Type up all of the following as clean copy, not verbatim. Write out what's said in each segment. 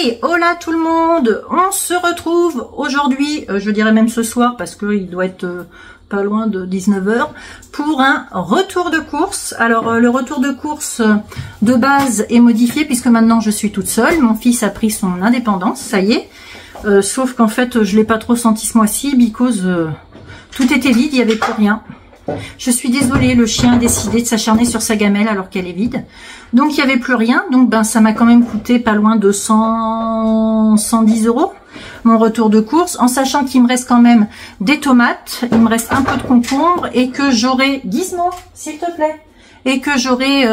Hey, hola tout le monde, on se retrouve aujourd'hui, je dirais même ce soir parce qu'il doit être pas loin de 19 h, pour un retour de course. Alors le retour de course de base est modifié puisque maintenant je suis toute seule, mon fils a pris son indépendance, ça y est, sauf qu'en fait je l'ai pas trop senti ce mois-ci, because tout était vide, il n'y avait plus rien. Je suis désolée, le chien a décidé de s'acharner sur sa gamelle alors qu'elle est vide. Donc il n'y avait plus rien, donc ben ça m'a quand même coûté pas loin de 110 € mon retour de course, en sachant qu'il me reste quand même des tomates, il me reste un peu de concombre et que j'aurai, Gizmo, s'il te plaît, et que j'aurai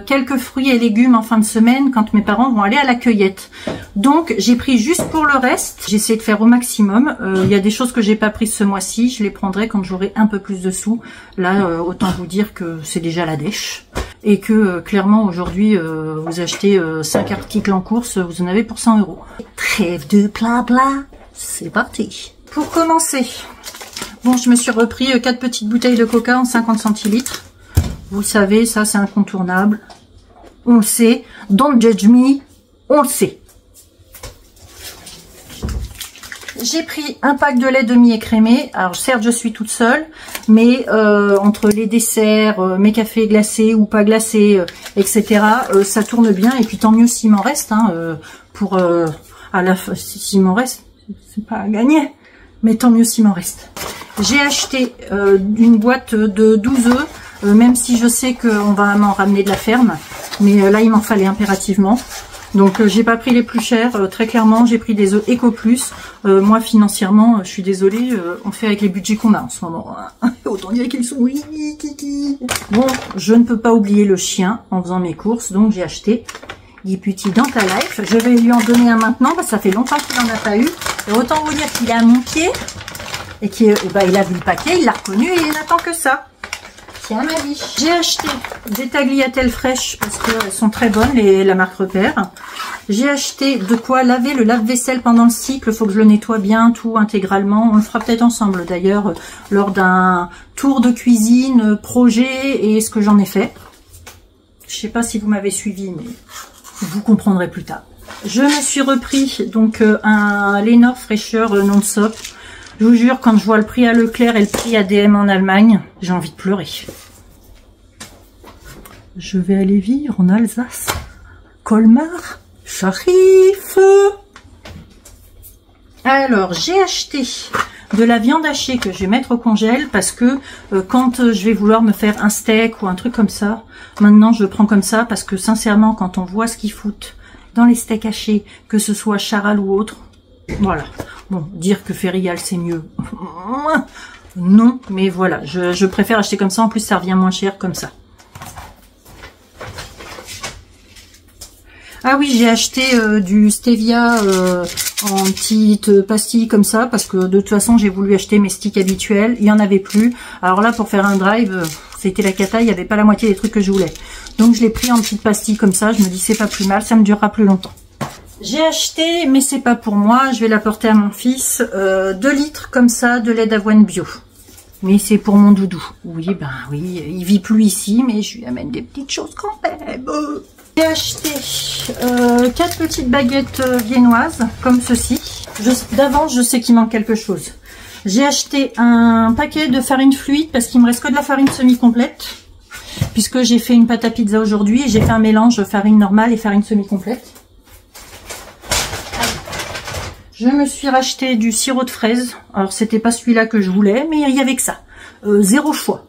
quelques fruits et légumes en fin de semaine quand mes parents vont aller à la cueillette. Donc j'ai pris juste pour le reste, j'essaie de faire au maximum. Il y a des choses que j'ai pas prises ce mois-ci, je les prendrai quand j'aurai un peu plus de sous. Là autant vous dire que c'est déjà la dèche. Et que clairement aujourd'hui vous achetez 5 articles en course, vous en avez pour 100 €. Trêve de blabla, c'est parti. Pour commencer, bon, je me suis repris 4 petites bouteilles de coca en 50 centilitres. Vous savez, ça c'est incontournable. On le sait. Don't judge me, on le sait. J'ai pris un pack de lait demi-écrémé. Alors certes, je suis toute seule, mais entre les desserts, mes cafés glacés ou pas glacés, etc., ça tourne bien. Et puis tant mieux s'il m'en reste. Hein, pour à la fin, s'il m'en reste, c'est pas à gagner, mais tant mieux s'il m'en reste. J'ai acheté une boîte de 12 œufs. Même si je sais qu'on va m'en ramener de la ferme, mais là il m'en fallait impérativement. Donc j'ai pas pris les plus chers, très clairement j'ai pris des œufs Eco Plus. Moi financièrement, je suis désolée, on fait avec les budgets qu'on a en ce moment. Autant dire qu'ils sont kiki. Bon, je ne peux pas oublier le chien en faisant mes courses, donc j'ai acheté des petits Dental Life. Je vais lui en donner un maintenant parce que ça fait longtemps qu'il n'en a pas eu. Et autant vous dire qu'il est à mon pied et qu'il il a vu le paquet, il l'a reconnu et il n'attend que ça. Tiens ma vie. J'ai acheté des tagliatelles fraîches parce qu'elles sont très bonnes, la marque Repère. J'ai acheté de quoi laver le lave-vaisselle pendant le cycle. Il faut que je le nettoie bien, tout intégralement. On le fera peut-être ensemble d'ailleurs lors d'un tour de cuisine, projet et ce que j'en ai fait. Je sais pas si vous m'avez suivi, mais vous comprendrez plus tard. Je me suis repris donc un Lenor fraîcheur non-stop. Je vous jure, quand je vois le prix à Leclerc et le prix à DM en Allemagne, j'ai envie de pleurer. Je vais aller vivre en Alsace. Colmar, j'arrive. Alors, j'ai acheté de la viande hachée que je vais mettre au congèle parce que quand je vais vouloir me faire un steak ou un truc comme ça, maintenant je le prends comme ça parce que sincèrement, quand on voit ce qu'ils foutent dans les steaks hachés, que ce soit Charal ou autre, voilà. Bon, dire que Ferial c'est mieux, non, mais voilà, je préfère acheter comme ça, en plus ça revient moins cher comme ça. Ah oui, j'ai acheté du stevia en petites pastilles comme ça, parce que de toute façon j'ai voulu acheter mes sticks habituels, il n'y en avait plus. Alors là pour faire un drive, c'était la cata, il n'y avait pas la moitié des trucs que je voulais. Donc je l'ai pris en petites pastilles comme ça, je me dis c'est pas plus mal, ça me durera plus longtemps. J'ai acheté, mais c'est pas pour moi, je vais l'apporter à mon fils, 2 litres comme ça de lait d'avoine bio. Mais c'est pour mon doudou. Oui, ben oui, il vit plus ici, mais je lui amène des petites choses quand même. J'ai acheté 4 petites baguettes viennoises, comme ceci. D'avance, je sais qu'il manque quelque chose. J'ai acheté un paquet de farine fluide, parce qu'il me reste que de la farine semi-complète. Puisque j'ai fait une pâte à pizza aujourd'hui, et j'ai fait un mélange farine normale et farine semi-complète. Je me suis racheté du sirop de fraise. Alors c'était pas celui-là que je voulais, mais il y avait que ça. 0 choix.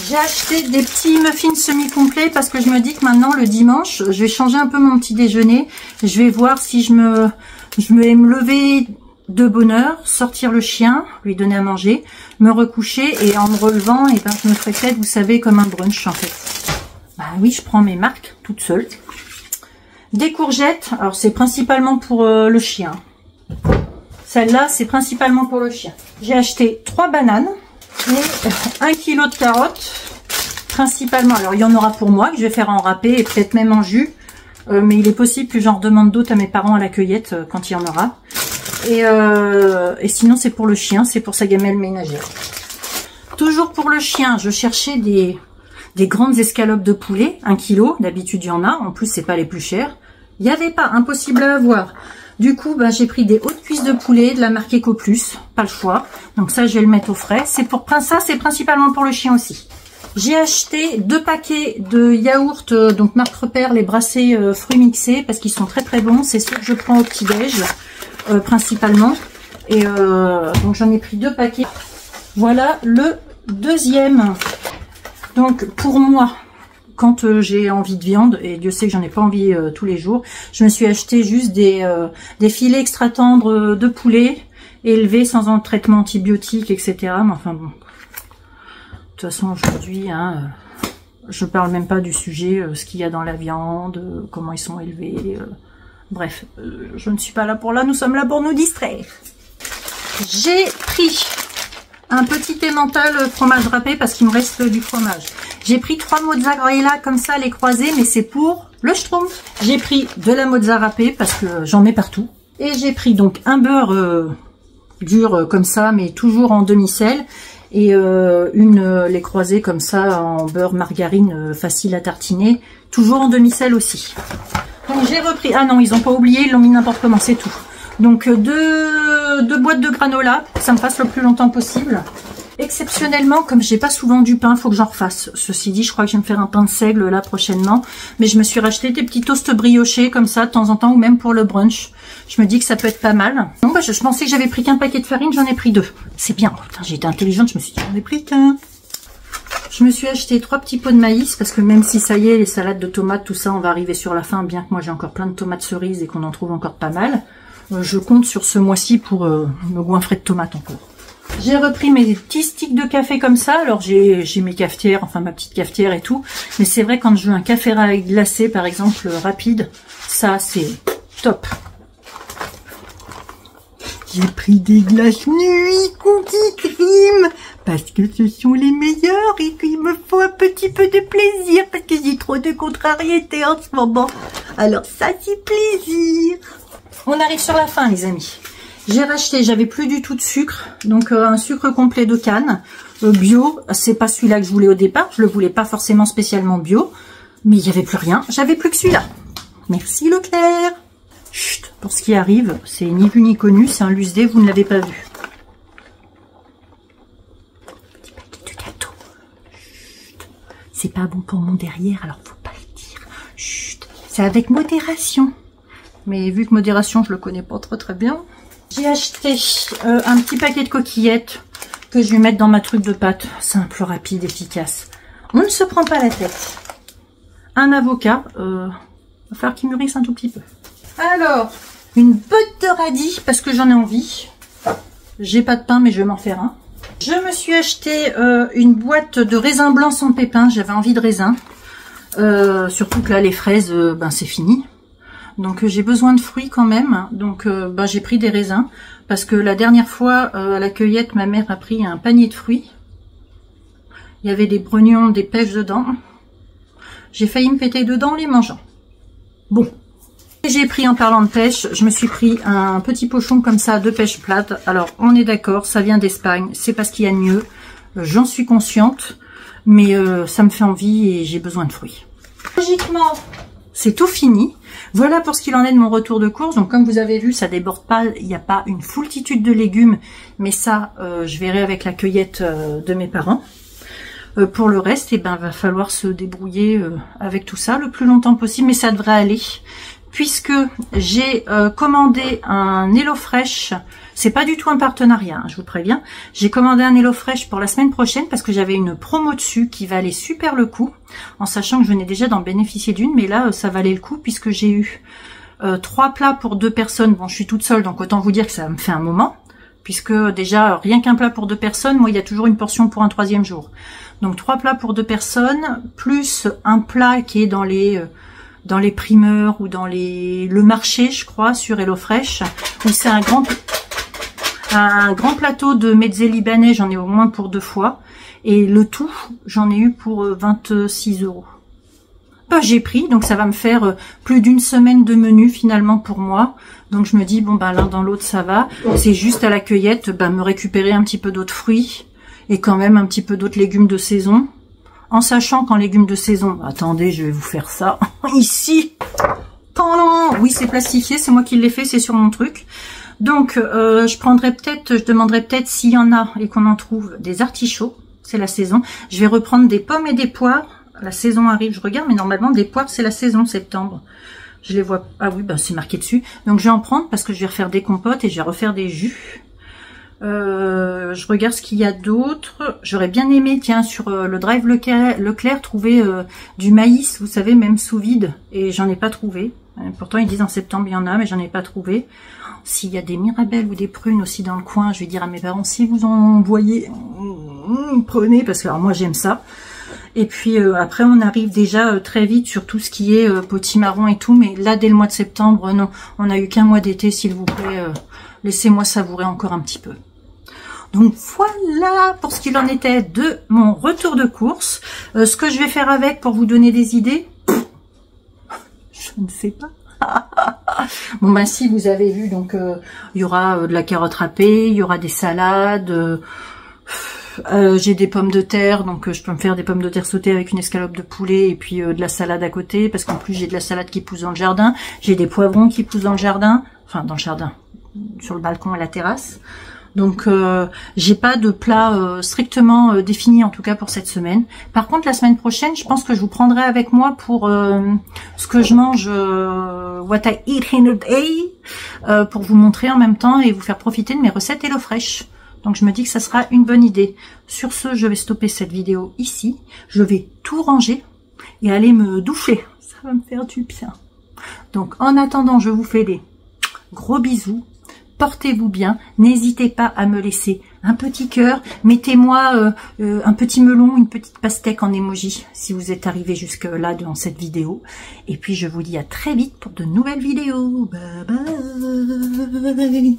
J'ai acheté des petits muffins semi-complets parce que je me dis que maintenant le dimanche, je vais changer un peu mon petit déjeuner. Je vais voir si je vais me lever de bonne heure, sortir le chien, lui donner à manger, me recoucher et en me relevant, et ben je me ferai peut-être, vous savez, comme un brunch en fait. Bah oui, je prends mes marques toute seule. Des courgettes, alors c'est principalement pour le chien. Celle-là, c'est principalement pour le chien. J'ai acheté 3 bananes et 1 kg de carottes, principalement. Alors, il y en aura pour moi, que je vais faire en râpé et peut-être même en jus. Mais il est possible que j'en redemande d'autres à mes parents à la cueillette quand il y en aura. Et sinon, c'est pour le chien, c'est pour sa gamelle ménagère. Toujours pour le chien, je cherchais des grandes escalopes de poulet, 1 kg. D'habitude, il y en a. En plus, c'est pas les plus chères. Il n'y avait pas, impossible à avoir. Du coup, bah, j'ai pris des hautes cuisses de poulet de la marque EcoPlus, pas le choix. Donc ça, je vais le mettre au frais. C'est pour ça, c'est principalement pour le chien aussi. J'ai acheté 2 paquets de yaourts, donc marque Repère, les brassés fruits mixés, parce qu'ils sont très très bons. C'est ceux que je prends au petit-déj, principalement. Et donc j'en ai pris 2 paquets. Voilà le deuxième. Donc pour moi, quand j'ai envie de viande, et Dieu sait que j'en ai pas envie tous les jours, je me suis acheté juste des filets extra tendres de poulet, élevés sans un traitement antibiotique, etc. Mais enfin bon, de toute façon aujourd'hui, hein, je parle même pas du sujet, ce qu'il y a dans la viande, comment ils sont élevés. Bref, je ne suis pas là pour là, nous sommes là pour nous distraire. J'ai pris un petit emmental fromage râpé parce qu'il me reste du fromage. J'ai pris 3 mozzarella comme ça, les croisés, mais c'est pour le schtroumpf. J'ai pris de la mozzarella râpée parce que j'en mets partout. Et j'ai pris donc un beurre dur comme ça, mais toujours en demi-sel. Et les croisés comme ça en beurre margarine facile à tartiner, toujours en demi-sel aussi. Donc j'ai repris, ah non, ils n'ont pas oublié, ils l'ont mis n'importe comment, c'est tout. Donc deux boîtes de granola, ça me passe le plus longtemps possible. Exceptionnellement, comme j'ai pas souvent du pain, faut que j'en refasse. Ceci dit, je crois que je vais me faire un pain de seigle là prochainement. Mais je me suis racheté des petits toasts briochés comme ça de temps en temps, ou même pour le brunch. Je me dis que ça peut être pas mal. Non, bah, je pensais que j'avais pris qu'un paquet de farine, j'en ai pris 2. C'est bien. Oh, j'ai été intelligente, je me suis dit j'en ai pris qu'un. Je me suis acheté 3 petits pots de maïs parce que même si ça y est, les salades de tomates, tout ça, on va arriver sur la fin, bien que moi j'ai encore plein de tomates cerises et qu'on en trouve encore pas mal. Je compte sur ce mois-ci pour me goinfrer de tomates encore. J'ai repris mes petits sticks de café comme ça. Alors j'ai mes cafetières, enfin ma petite cafetière et tout. Mais c'est vrai quand je veux un café glacé par exemple rapide, ça c'est top. J'ai pris des glaces nuit cookies cream parce que ce sont les meilleurs et qu'il me faut un petit peu de plaisir parce que j'ai trop de contrariétés en ce moment. Alors ça c'est plaisir. On arrive sur la fin les amis. J'ai racheté, j'avais plus du tout de sucre, donc un sucre complet de canne, bio, c'est pas celui-là que je voulais au départ, je le voulais pas forcément spécialement bio, mais il n'y avait plus rien, j'avais plus que celui-là. Merci Leclerc. Chut, pour ce qui arrive, c'est ni vu ni connu, c'est un Lusdé, vous ne l'avez pas vu. Petit paquet de gâteau. Chut, c'est pas bon pour mon derrière, alors faut pas le dire. Chut, c'est avec modération. Mais vu que modération, je le connais pas très bien. J'ai acheté un petit paquet de coquillettes que je vais mettre dans ma truc de pâte. Simple, rapide, efficace. On ne se prend pas la tête. Un avocat. Va falloir qu'il mûrisse un tout petit peu. Alors, une botte de radis parce que j'en ai envie. J'ai pas de pain, mais je vais m'en faire un. Je me suis acheté une boîte de raisins blancs sans pépins. J'avais envie de raisins. Surtout que là, les fraises, ben c'est fini. Donc j'ai besoin de fruits quand même, donc j'ai pris des raisins, parce que la dernière fois à la cueillette, ma mère a pris un panier de fruits. Il y avait des brognons, des pêches dedans. J'ai failli me péter dedans en les mangeant. Bon. J'ai pris, en parlant de pêche, je me suis pris un petit pochon comme ça de pêche plate. Alors on est d'accord, ça vient d'Espagne, c'est pas ce qu'il y a de mieux. J'en suis consciente, mais ça me fait envie et j'ai besoin de fruits. Logiquement, c'est tout fini. Voilà pour ce qu'il en est de mon retour de course. Donc comme vous avez vu, ça déborde pas, il n'y a pas une foultitude de légumes, mais ça, je verrai avec la cueillette de mes parents. Pour le reste, va falloir se débrouiller avec tout ça le plus longtemps possible, mais ça devrait aller. Puisque j'ai commandé un HelloFresh, c'est pas du tout un partenariat, hein, je vous préviens. J'ai commandé un HelloFresh pour la semaine prochaine parce que j'avais une promo dessus qui valait super le coup, en sachant que je venais déjà d'en bénéficier d'une, mais là ça valait le coup puisque j'ai eu 3 plats pour 2 personnes. Bon, je suis toute seule, donc autant vous dire que ça me fait un moment, puisque déjà rien qu'un plat pour 2 personnes, moi il y a toujours une portion pour un 3e jour. Donc 3 plats pour 2 personnes, plus un plat qui est dans les primeurs ou dans le marché, je crois, sur HelloFresh, où c'est un grand plateau de mezze libanais, j'en ai au moins pour 2 fois, et le tout, j'en ai eu pour 26 €. J'ai pris, donc ça va me faire plus d'une semaine de menu finalement pour moi, donc je me dis, bon l'un dans l'autre ça va, c'est juste à la cueillette, me récupérer un petit peu d'autres fruits, et quand même un petit peu d'autres légumes de saison, en sachant qu'en légumes de saison, attendez, je vais vous faire ça, ici, Oui, c'est plastifié, c'est moi qui l'ai fait, c'est sur mon truc. Donc, je demanderai peut-être s'il y en a et qu'on en trouve des artichauts. C'est la saison. Je vais reprendre des pommes et des poires. La saison arrive, je regarde, mais normalement, des poires, c'est la saison, septembre. Je les vois. Ah oui, ben, c'est marqué dessus. Donc, je vais en prendre parce que je vais refaire des compotes et je vais refaire des jus. Je regarde ce qu'il y a d'autre. J'aurais bien aimé, tiens, sur le drive Leclerc, trouver du maïs, vous savez, même sous vide. Et j'en ai pas trouvé. Pourtant, ils disent en septembre, il y en a, mais j'en ai pas trouvé. S'il y a des mirabelles ou des prunes aussi dans le coin, je vais dire à mes parents, si vous en voyez, prenez, parce que alors moi, j'aime ça. Et puis après, on arrive déjà très vite sur tout ce qui est potimarron et tout. Mais là, dès le mois de septembre, non, on n'a eu qu'un mois d'été, s'il vous plaît. Laissez-moi savourer encore un petit peu. Donc voilà pour ce qu'il en était de mon retour de course. Ce que je vais faire avec pour vous donner des idées, je ne sais pas. Bon ben si vous avez vu, donc il y aura de la carotte râpée, il y aura des salades, j'ai des pommes de terre, donc je peux me faire des pommes de terre sautées avec une escalope de poulet et puis de la salade à côté, parce qu'en plus j'ai de la salade qui pousse dans le jardin, j'ai des poivrons qui poussent dans le jardin, enfin dans le jardin, sur le balcon et la terrasse. Donc j'ai pas de plat strictement défini en tout cas pour cette semaine. Par contre la semaine prochaine, je pense que je vous prendrai avec moi pour ce que je mange, what I eat in a day, pour vous montrer en même temps et vous faire profiter de mes recettes HelloFresh. Donc je me dis que ça sera une bonne idée. Sur ce, je vais stopper cette vidéo ici. Je vais tout ranger et aller me doucher. Ça va me faire du bien. Donc en attendant, je vous fais des gros bisous. Portez-vous bien, n'hésitez pas à me laisser un petit cœur, mettez-moi un petit melon, une petite pastèque en emoji si vous êtes arrivé jusque là dans cette vidéo. Et puis je vous dis à très vite pour de nouvelles vidéos. Bye bye.